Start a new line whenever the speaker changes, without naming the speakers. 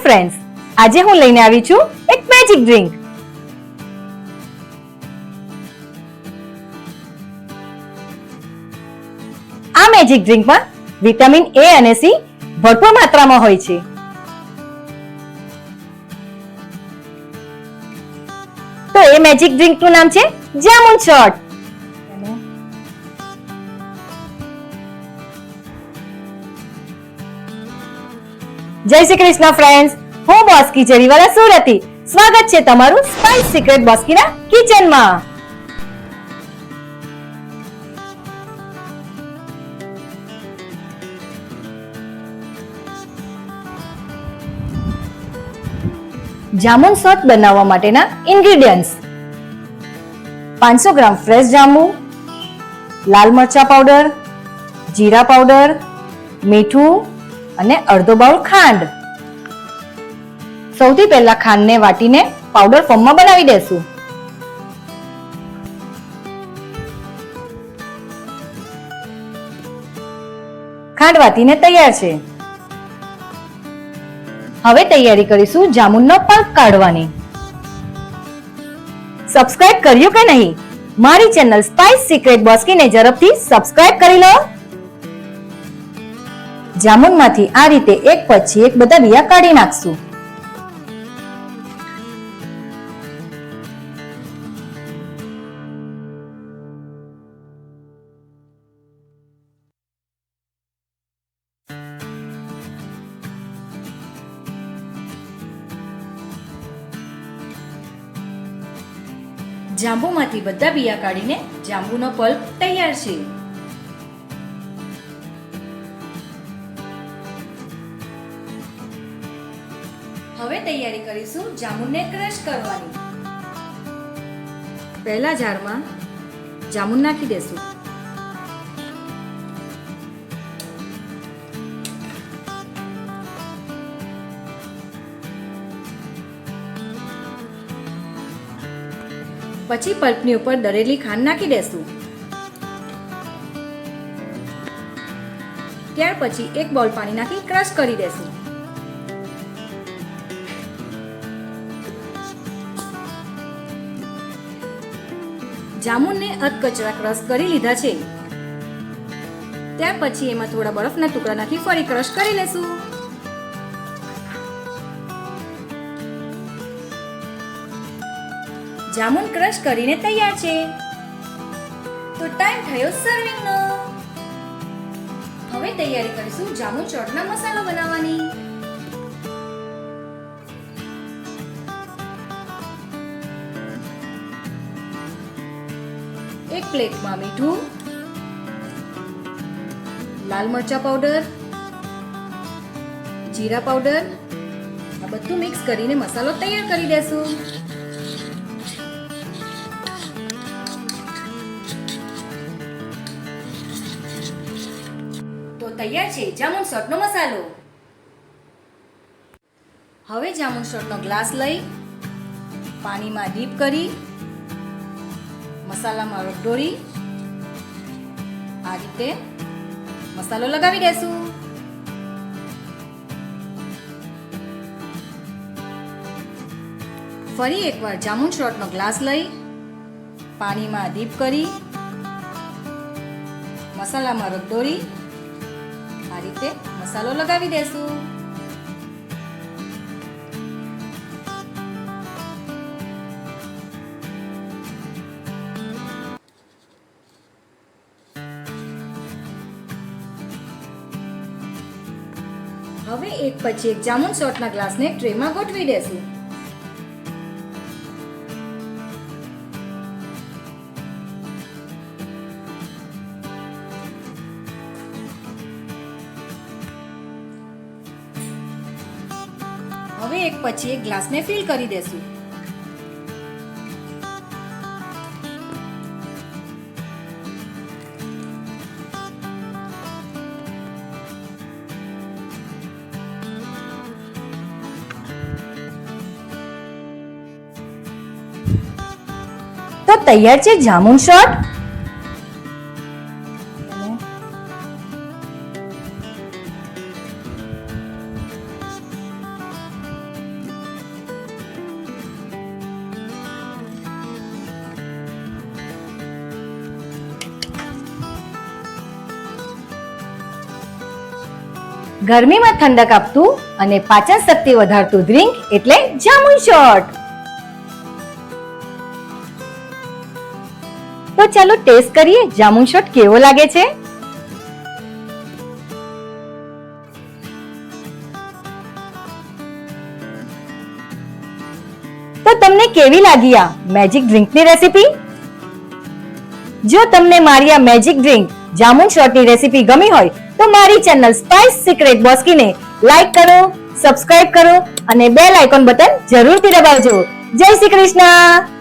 Friends, આજે હું લઈને આવી છું એક મેજિક ડ્રિંક. આ મેજિક ડ્રિંકમાં વિટામિન એ અને સી ભરપૂર માત્રામાં હોય છે. તો એ મેજિક ડ્રિંકનું નામ છે જામુન શોટ. જય શ્રી કૃષ્ણ ફ્રેન્ડ્સ, હું બોસ્કી જરીવાલા સુરતી. સ્વાગત છે તમારું સ્પાઇસ સિક્રેટ બોસ્કીના કિચનમાં. જામુન શોટ બનાવવા માટેના ઇન્ગ્રેડિયન્ટ્સ: 500 ગ્રામ ફ્રેશ જાંબુ, લાલ મરચા પાવડર, જીરા પાવડર, મીઠું અને અડધો બાઉલ ખાંડ. સૌથી પહેલા ખાંડને વાટીને પાવડર ફોર્મમાં બનાવી દેશું. ખાંડ વાટીને તૈયાર છે. હવે તૈયારી કરીશું જામુનનો પલ્પ કાઢવાની. સબસ્ક્રાઇબ કર્યું કે નહીં? મારી ચેનલ સ્પાઇસ સિક્રેટ બોસ્કીને ઝડપથી સબસ્ક્રાઇબ કરી લો. જામુનમાંથી આ રીતે એક પછી એક બધા બિયા કાઢી નાખશું. જાંબુમાંથી બધા બિયા કાઢીને જાંબુનો પલ્પ તૈયાર છે. હવે તૈયારી કરીશું જામુનને ક્રશ કરવાની. પહેલા જારમાં જામુન નાખી દેશું. પછી પલ્પની ઉપર દળેલી ખાંડ નાખી દેશું. ત્યાર પછી એક બોલ પાણી નાખી ક્રશ કરી દેશું. જામુનને અધકચરા ક્રશ કરી લીધા છે. ત્યાર પછી એમાં થોડા બરફના ટુકડા નાખી ફરી ક્રશ કરી લેશું. જામુન ક્રશ કરીને તૈયાર છે. તો ટાઈમ થયો સર્વિંગનો. હવે તૈયારી કરીશું જામુન શોટનો મસાલો બનાવવાની. એક પ્લેટમાં મીઠું, લાલ મરચા પાવડર, જીરા પાવડર આ બધું મિક્સ કરીને મસાલો તૈયાર કરી દેશું. તૈયાર છે જામુન શોટનો મસાલો. હવે જામુન શોટનો ગ્લાસ લઈ પાણીમાં ડીપ કરી મસાલામાં રગડોળી આ રીતે મસાલો લગાવી દેશું. ફરી એકવાર જામુન શોટનો ગ્લાસ લઈ પાણીમાં ડીપ કરી મસાલામાં રગડોળી આ રીતે મસાલો લગાવી દેશું. હવે એક પછી એક જામુન શોટના ગ્લાસને ટ્રેમાં ગોઠવી દેશું. હવે એક પછી એક ગ્લાસને ફિલ કરી દેશું. તો તૈયાર છે જામુન શોટ. ગરમીમાં ઠંડક આપતું અને પાચન શક્તિ વધારતું ડ્રિંક એટલે જામુન શોટ. તો ચાલો ટેસ્ટ કરીએ જામુન શોટ કેવો લાગે છે. તો તમને કેવી લાગી આ મેજિક ડ્રિંકની રેસીપી? જો તમને મારી આ મેજિક ડ્રિંક જામુન શોટની રેસીપી ગમી હોય તો મારી ચેનલ સ્પાઇસ સિક્રેટ બોસ્કીને લાઈક કરો, સબસ્ક્રાઇબ કરો અને બેલ આઇકોન બટન જરૂરથી દબાવજો. જય શ્રી કૃષ્ણ.